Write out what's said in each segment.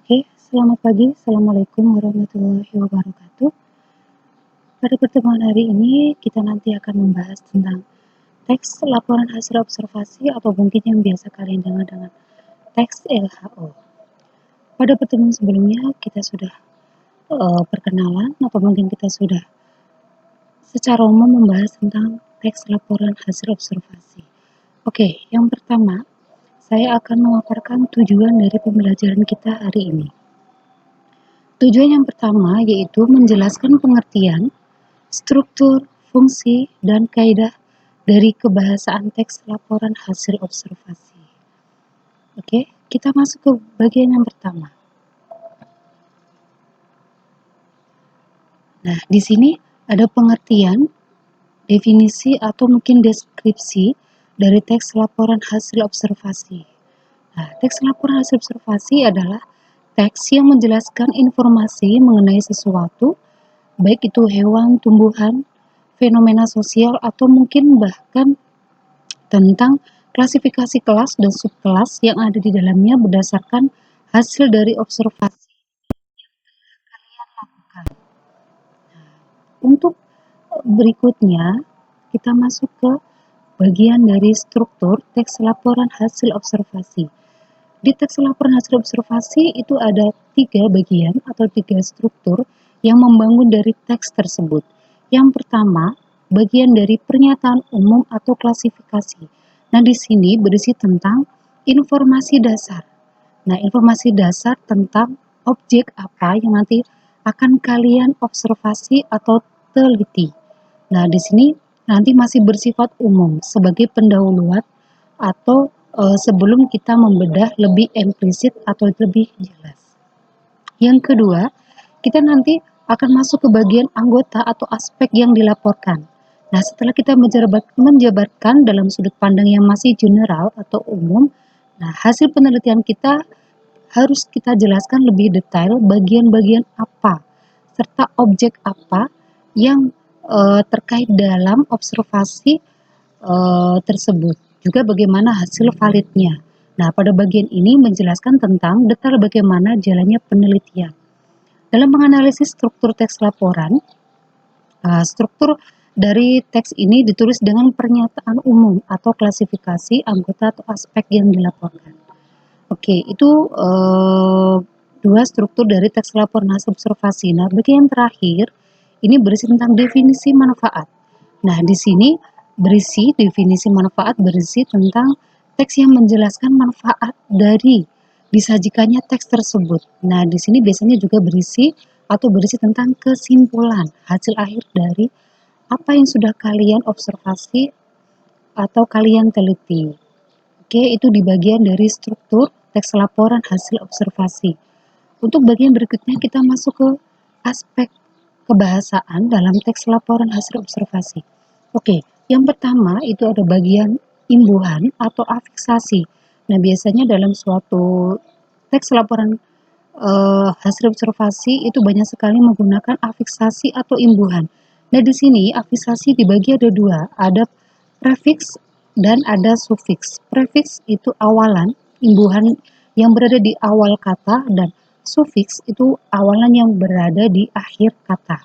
Oke, selamat pagi. Assalamualaikum warahmatullahi wabarakatuh. Pada pertemuan hari ini, kita nanti akan membahas tentang teks laporan hasil observasi atau mungkin yang biasa kalian dengar dengan teks LHO. Pada pertemuan sebelumnya, kita sudah perkenalan atau mungkin kita sudah secara umum membahas tentang teks laporan hasil observasi. Oke, yang pertama, saya akan memaparkan tujuan dari pembelajaran kita hari ini. Tujuan yang pertama yaitu menjelaskan pengertian, struktur, fungsi, dan kaidah dari kebahasaan teks laporan hasil observasi. Oke, kita masuk ke bagian yang pertama. Nah, di sini ada pengertian, definisi, atau mungkin deskripsi dari teks laporan hasil observasi. Nah, teks laporan hasil observasi adalah teks yang menjelaskan informasi mengenai sesuatu, baik itu hewan, tumbuhan, fenomena sosial, atau mungkin bahkan tentang klasifikasi kelas dan subkelas yang ada di dalamnya berdasarkan hasil dari observasi kalian lakukan. Untuk berikutnya, kita masuk ke bagian dari struktur teks laporan hasil observasi. Di teks laporan hasil observasi itu ada 3 bagian atau 3 struktur yang membangun dari teks tersebut. Yang pertama, bagian dari pernyataan umum atau klasifikasi. Nah, di sini berisi tentang informasi dasar. Nah, informasi dasar tentang objek apa yang nanti akan kalian observasi atau teliti. Nah, di sini nanti masih bersifat umum sebagai pendahuluan atau sebelum kita membedah lebih implisit atau lebih jelas. Yang kedua, kita nanti akan masuk ke bagian anggota atau aspek yang dilaporkan. Nah, setelah kita menjabarkan dalam sudut pandang yang masih general atau umum, nah hasil penelitian kita harus kita jelaskan lebih detail bagian-bagian apa serta objek apa yang terkait dalam observasi tersebut. Juga bagaimana hasil validnya. Nah, pada bagian ini menjelaskan tentang detail bagaimana jalannya penelitian. Dalam menganalisis struktur teks laporan, struktur dari teks ini ditulis dengan pernyataan umum atau klasifikasi anggota atau aspek yang dilaporkan. Oke, itu dua struktur dari teks laporan hasil observasi. Nah, bagian terakhir ini berisi tentang definisi manfaat. Nah, di sini berisi definisi manfaat berisi tentang teks yang menjelaskan manfaat dari disajikannya teks tersebut. Nah, di sini biasanya juga berisi tentang kesimpulan hasil akhir dari apa yang sudah kalian observasi atau kalian teliti. Oke, itu di bagian dari struktur teks laporan hasil observasi. Untuk bagian berikutnya kita masuk ke aspek kebahasaan dalam teks laporan hasil observasi. Oke, yang pertama itu ada bagian imbuhan atau afiksasi. Nah, biasanya dalam suatu teks laporan hasil observasi itu banyak sekali menggunakan afiksasi atau imbuhan. Nah, di sini afiksasi dibagi ada 2, ada prefiks dan ada sufiks. Prefiks itu awalan, imbuhan yang berada di awal kata, dan sufiks itu awalan yang berada di akhir kata.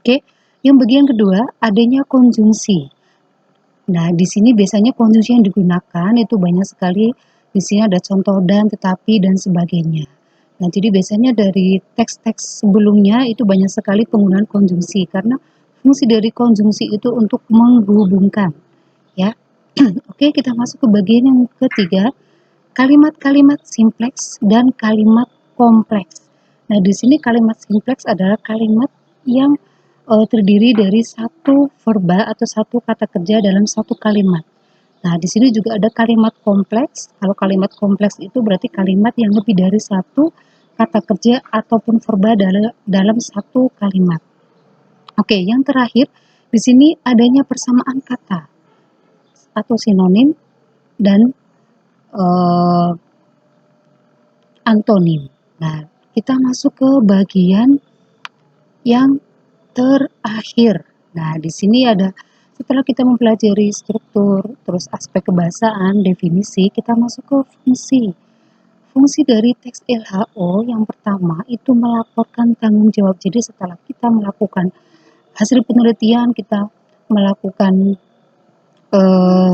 Oke, yang bagian kedua adanya konjungsi. Nah, di sini biasanya konjungsi yang digunakan itu banyak sekali. Di sini ada contoh dan, tetapi, dan sebagainya. Nah, jadi biasanya dari teks-teks sebelumnya itu banyak sekali penggunaan konjungsi karena fungsi dari konjungsi itu untuk menghubungkan, ya. Oke, kita masuk ke bagian yang ketiga, kalimat-kalimat simpleks dan kalimat kompleks. Nah, di sini kalimat simpleks adalah kalimat yang terdiri dari satu verba atau satu kata kerja dalam satu kalimat. Nah, di sini juga ada kalimat kompleks. Kalau kalimat kompleks itu berarti kalimat yang lebih dari satu kata kerja ataupun verba dalam satu kalimat. Oke, yang terakhir di sini adanya persamaan kata atau sinonim dan antonim. Nah, kita masuk ke bagian yang terakhir. Nah, di sini ada setelah kita mempelajari struktur, terus aspek kebahasaan, definisi, kita masuk ke fungsi. Fungsi dari teks LHO yang pertama itu melaporkan tanggung jawab. Jadi setelah kita melakukan hasil penelitian, kita melakukan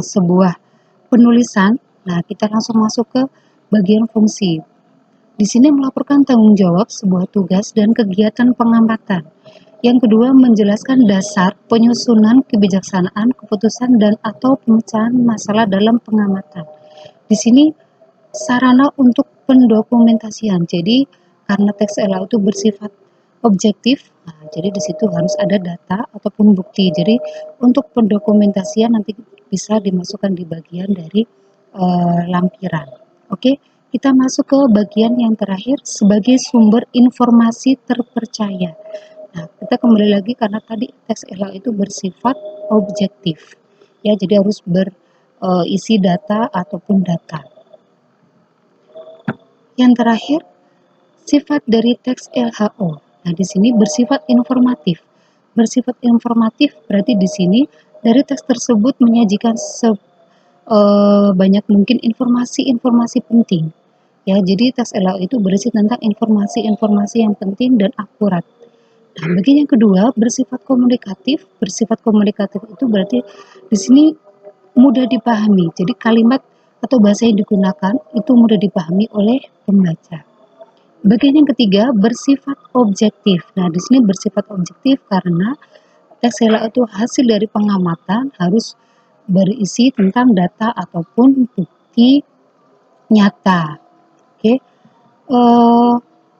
sebuah penulisan, nah kita langsung masuk ke bagian fungsi. Di sini melaporkan tanggung jawab sebuah tugas dan kegiatan pengamatan. Yang kedua, menjelaskan dasar penyusunan kebijaksanaan, keputusan dan atau pemecahan masalah dalam pengamatan. Di sini sarana untuk pendokumentasian. Jadi karena teks LA itu bersifat objektif, nah, jadi di situ harus ada data ataupun bukti. Jadi untuk pendokumentasian nanti bisa dimasukkan di bagian dari lampiran. Oke, kita masuk ke bagian yang terakhir sebagai sumber informasi terpercaya. Nah, kita kembali lagi karena tadi teks LA itu bersifat objektif. Ya, jadi harus berisi data ataupun data. Yang terakhir, sifat dari teks LHO. Nah, di sini bersifat informatif. Bersifat informatif berarti di sini dari teks tersebut menyajikan sebanyak mungkin informasi-informasi penting. Ya, jadi teks LHO itu berisi tentang informasi-informasi yang penting dan akurat. Nah, bagian yang kedua bersifat komunikatif. Bersifat komunikatif itu berarti di sini mudah dipahami. Jadi kalimat atau bahasa yang digunakan itu mudah dipahami oleh pembaca. Bagian yang ketiga bersifat objektif. Nah, di sini bersifat objektif karena teks LA itu hasil dari pengamatan harus berisi tentang data ataupun bukti nyata. Oke,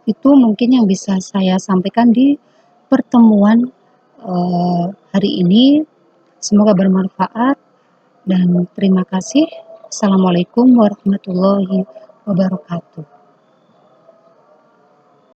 itu mungkin yang bisa saya sampaikan di pertemuan hari ini. Semoga bermanfaat dan terima kasih. Assalamualaikum warahmatullahi wabarakatuh.